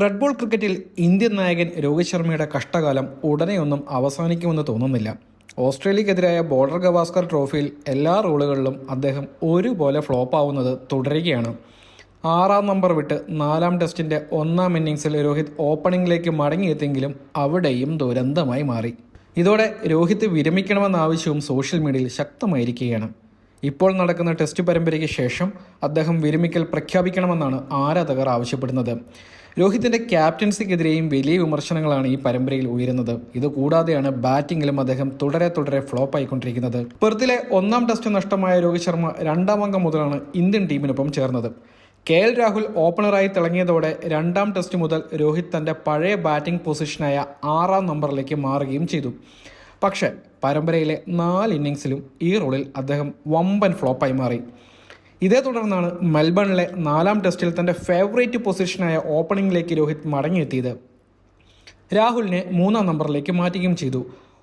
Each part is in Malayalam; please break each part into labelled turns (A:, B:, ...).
A: റെഡ് ബോൾ ക്രിക്കറ്റിൽ ഇന്ത്യൻ നായകൻ രോഹിത് ശർമ്മയുടെ കഷ്ടകാലം ഉടനെയൊന്നും അവസാനിക്കുമെന്ന് തോന്നുന്നില്ല. ഓസ്ട്രേലിയക്കെതിരായ ബോർഡർ ഗവാസ്കർ ട്രോഫിയിൽ എല്ലാ റോളുകളിലും അദ്ദേഹം ഒരുപോലെ ഫ്ലോപ്പാവുന്നത് തുടരുകയാണ്. 6-ാം നമ്പർ വിട്ട് 4-ാം ടെസ്റ്റിൻ്റെ 1-ാം ഇന്നിംഗ്സിൽ രോഹിത് ഓപ്പണിംഗിലേക്ക് മടങ്ങിയെത്തെങ്കിലും അവിടെയും ദുരന്തമായി മാറി. ഇതോടെ രോഹിത് വിരമിക്കണമെന്ന ആവശ്യവും സോഷ്യൽ മീഡിയയിൽ ശക്തമായിരിക്കുകയാണ്. ഇപ്പോൾ നടക്കുന്ന ടെസ്റ്റ് പരമ്പരയ്ക്ക് ശേഷം അദ്ദേഹം വിരമിക്കൽ പ്രഖ്യാപിക്കണമെന്നാണ് ആരാധകർ ആവശ്യപ്പെടുന്നത്. രോഹിത്തിൻ്റെ ക്യാപ്റ്റൻസിക്കെതിരെയും വലിയ വിമർശനങ്ങളാണ് ഈ പരമ്പരയിൽ ഉയരുന്നത്. ഇതുകൂടാതെയാണ് ബാറ്റിംഗിലും അദ്ദേഹം തുടരെ ഫ്ലോപ്പായിക്കൊണ്ടിരിക്കുന്നത്. പെർത്തിലെ 1-ാം ടെസ്റ്റ് നഷ്ടമായ രോഹിത് ശർമ്മ 2-ാം അംഗം മുതലാണ് ഇന്ത്യൻ ടീമിനൊപ്പം ചേർന്നത്. KL രാഹുൽ ഓപ്പണറായി തിളങ്ങിയതോടെ 2-ാം ടെസ്റ്റ് മുതൽ രോഹിത് തൻ്റെ പഴയ ബാറ്റിംഗ് പൊസിഷനായ 6-ാം നമ്പറിലേക്ക് മാറുകയും ചെയ്തു. പക്ഷേ പരമ്പരയിലെ 4 ഇന്നിംഗ്സിലും ഈ റോളിൽ അദ്ദേഹം വമ്പൻ ഫ്ലോപ്പായി മാറി. ഇതേ തുടർന്നാണ് മെൽബണിലെ 4-ാം ടെസ്റ്റിൽ തൻ്റെ ഫേവറേറ്റ് പൊസിഷനായ ഓപ്പണിംഗിലേക്ക് രോഹിത് മടങ്ങിയെത്തിയത്. രാഹുലിനെ 3-ാം നമ്പറിലേക്ക് മാറ്റുകയും ചെയ്തു.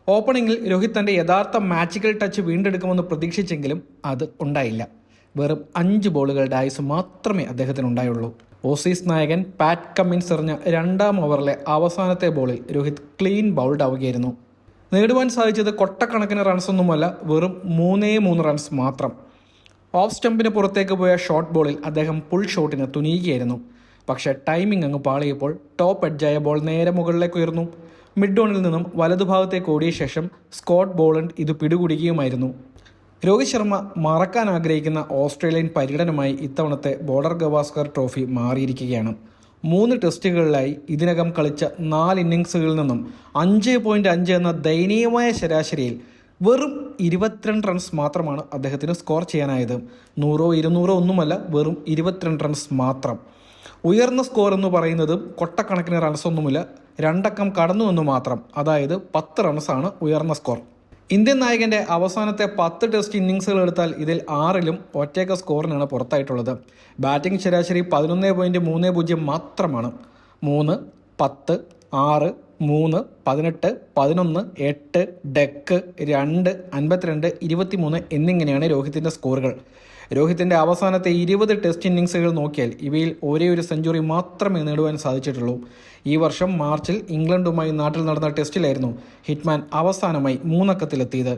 A: ഓപ്പണിംഗിൽ രോഹിത് തൻ്റെ യഥാർത്ഥ മാജിക്കൽ ടച്ച് വീണ്ടെടുക്കുമെന്ന് പ്രതീക്ഷിച്ചെങ്കിലും അത് ഉണ്ടായില്ല. വെറും 5 ബോളുകളുടെ ആയുസ് മാത്രമേ അദ്ദേഹത്തിനുണ്ടായുള്ളൂ. ഓസീസ് നായകൻ പാറ്റ് കമ്മിൻസ് എറിഞ്ഞ 2-ാം ഓവറിലെ അവസാനത്തെ ബോളിൽ രോഹിത് ക്ലീൻ ബൗൾഡ് ആവുകയായിരുന്നു. നേടുവാൻ സാധിച്ചത് കൊട്ടക്കണക്കിന് റൺസൊന്നുമല്ല, വെറും 3 റൺസ് മാത്രം. ഓഫ് സ്റ്റംപിന് പുറത്തേക്ക് പോയ ഷോർട്ട് ബോളിൽ അദ്ദേഹം പുൾ ഷോട്ടിന് തുനിയുകയായിരുന്നു. പക്ഷേ ടൈമിംഗ് അങ്ങ് പാളിയപ്പോൾ ടോപ്പ് എഡ്ജായ ബോൾ നേരെ മുകളിലേക്ക് ഉയർന്നു. മിഡ് ഓണിൽ നിന്നും വലതുഭാഗത്തേക്ക് ഓടിയ ശേഷം സ്കോട്ട് ബോളണ്ട് ഇത് പിടികൂടുകയുമായിരുന്നു. രോഹിത് ശർമ്മ മറക്കാൻ ആഗ്രഹിക്കുന്ന ഓസ്ട്രേലിയൻ പര്യടനമായി ഇത്തവണത്തെ ബോർഡർ ഗവാസ്കർ ട്രോഫി മാറിയിരിക്കുകയാണ്. 3 ടെസ്റ്റുകളിലായി ഇതിനകം കളിച്ച 4 ഇന്നിംഗ്സുകളിൽ നിന്നും 5.5 എന്ന ദയനീയമായ ശരാശരിയിൽ വെറും 22 റൺസ് മാത്രമാണ് അദ്ദേഹത്തിന് സ്കോർ ചെയ്യാനായത്. 100 200 ഒന്നുമല്ല, വെറും 22 റൺസ് മാത്രം. ഉയർന്ന സ്കോർ എന്ന് പറയുന്നത് കൊട്ടക്കണക്കിന് റൺസൊന്നുമില്ല, 2 അക്കം കടന്നു എന്ന് മാത്രം. അതായത് 10 റൺസാണ് ഉയർന്ന സ്കോർ. ഇന്ത്യൻ നായകൻ്റെ അവസാനത്തെ 10 ടെസ്റ്റ് ഇന്നിംഗ്സുകൾ എടുത്താൽ ഇതിൽ 6-ലും ഒറ്റയ്ക്ക സ്കോറിനാണ് പുറത്തായിട്ടുള്ളത്. ബാറ്റിംഗ് ശരാശരി 11.30 മാത്രമാണ്. 3, 10, 6, 3, 18, 11, 8, ഡെക്ക് 2, 52, 23 എന്നിങ്ങനെയാണ് രോഹിത്തിൻ്റെ സ്കോറുകൾ. രോഹിത്തിൻ്റെ അവസാനത്തെ 20 ടെസ്റ്റ് ഇന്നിംഗ്സുകൾ നോക്കിയാൽ ഇവയിൽ ഒരേ ഒരു സെഞ്ചുറി മാത്രമേ നേടുവാൻ സാധിച്ചിട്ടുള്ളൂ. ഈ വർഷം മാർച്ചിൽ ഇംഗ്ലണ്ടുമായി നാട്ടിൽ നടന്ന ടെസ്റ്റിലായിരുന്നു ഹിറ്റ്മാൻ അവസാനമായി 3 അക്കത്തിലെത്തിയത്.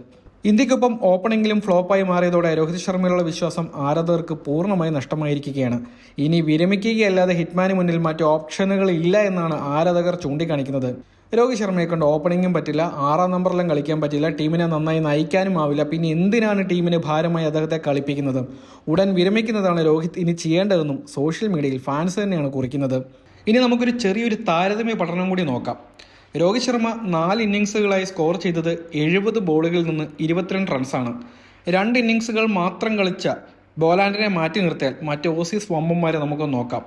A: ഇന്ത്യക്കൊപ്പം ഓപ്പണിംഗിലും ഫ്ലോപ്പായി മാറിയതോടെ രോഹിത് ശർമ്മയിലുള്ള വിശ്വാസം ആരാധകർക്ക് പൂർണ്ണമായി നഷ്ടമായിരിക്കുകയാണ്. ഇനി വിരമിക്കുകയല്ലാതെ ഹിറ്റ്മാന് മുന്നിൽ മറ്റു ഓപ്ഷനുകൾ ഇല്ല എന്നാണ് ആരാധകർ ചൂണ്ടിക്കാണിക്കുന്നത്. രോഹിത് ശർമ്മയെ കൊണ്ട് ഓപ്പണിംഗും പറ്റില്ല, 6-ാം നമ്പറിലും കളിക്കാൻ പറ്റില്ല, ടീമിനെ നന്നായി നയിക്കാനും ആവില്ല. പിന്നെ എന്തിനാണ് ടീമിന് ഭാരമായി അദ്ദേഹത്തെ കളിപ്പിക്കുന്നത്? ഉടൻ വിരമിക്കുന്നതാണ് രോഹിത് ഇനി ചെയ്യേണ്ടതെന്നും സോഷ്യൽ മീഡിയയിൽ ഫാൻസ് തന്നെയാണ് കുറിക്കുന്നത്. ഇനി നമുക്കൊരു ചെറിയൊരു താരതമ്യ പഠനം കൂടി നോക്കാം. രോഹിത് ശർമ്മ 4 ഇന്നിംഗ്സുകളായി സ്കോർ ചെയ്തത് 70 ബോളുകളിൽ നിന്ന് 22 റൺസാണ്. 2 ഇന്നിംഗ്സുകൾ മാത്രം കളിച്ച ബോലാൻഡിനെ മാറ്റി നിർത്തിയാൽ മറ്റ് ഓസീസ് വമ്പന്മാരെ നമുക്ക് നോക്കാം.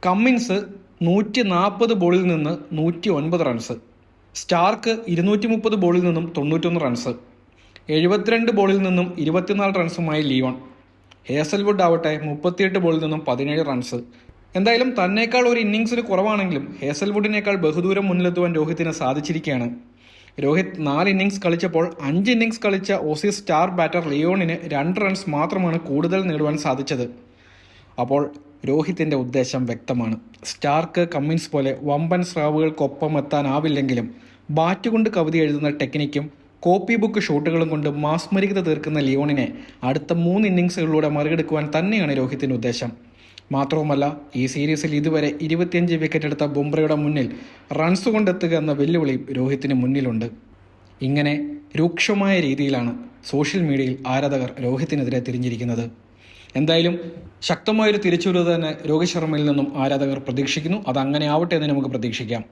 A: കമ്മിൻസ് 140 ബോളിൽ നിന്ന് 109 റൺസ്, സ്റ്റാർക്ക് 230 ബോളിൽ നിന്നും 91 റൺസ്, 72 ബോളിൽ നിന്നും 24 റൺസുമായി ലിയോൺ, ഹേസൽവുഡ് ആവട്ടെ 38 ബോളിൽ നിന്നും 17 റൺസ്. എന്തായാലും തന്നേക്കാൾ ഒരു ഇന്നിംഗ്സിൽ കുറവാണെങ്കിലും ഹേസൽവുഡിനേക്കാൾ ബഹുദൂരം മുന്നിലെത്തുവാൻ രോഹിത്തിന് സാധിച്ചിരിക്കുകയാണ്. രോഹിത് 4 ഇന്നിംഗ്സ് കളിച്ചപ്പോൾ 5 ഇന്നിംഗ്സ് കളിച്ച ഓസീസ് സ്റ്റാർ ബാറ്റർ ലിയോണിന് 2 റൺസ് മാത്രമാണ് കൂടുതൽ നേടുവാൻ സാധിച്ചത്. അപ്പോൾ രോഹിത്തിൻ്റെ ഉദ്ദേശം വ്യക്തമാണ്. സ്റ്റാർക്ക്, കമ്മിൻസ് പോലെ വമ്പൻ സ്രാവുകൾക്കൊപ്പം എത്താനാവില്ലെങ്കിലും ബാറ്റ് കൊണ്ട് കവിത എഴുതുന്ന ടെക്നിക്കും കോപ്പി ബുക്ക് ഷോട്ടുകളും കൊണ്ട് മാസ്മരികത തീർക്കുന്ന ലിയോണിനെ അടുത്ത 3 ഇന്നിംഗ്സുകളിലൂടെ മറികടക്കുവാൻ തന്നെയാണ് രോഹിത്തിൻ്റെ ഉദ്ദേശം. മാത്രവുമല്ല, ഈ സീരീസിൽ ഇതുവരെ 25 വിക്കറ്റ് എടുത്ത ബുംറയുടെ മുന്നിൽ റൺസ് കൊണ്ടെത്തുക എന്ന വെല്ലുവിളി രോഹിത്തിന് മുന്നിലുണ്ട്. ഇങ്ങനെ രൂക്ഷമായ രീതിയിലാണ് സോഷ്യൽ മീഡിയയിൽ ആരാധകർ രോഹിത്തിനെതിരെ തിരിഞ്ഞിരിക്കുന്നത്. എന്തായാലും ശക്തമായൊരു തിരിച്ചുവരവ് തന്നെ രോഹിത് ശർമ്മയിൽ നിന്നും ആരാധകർ പ്രതീക്ഷിക്കുന്നു. അതങ്ങനെ ആവട്ടെ എന്ന് നമുക്ക് പ്രതീക്ഷിക്കാം.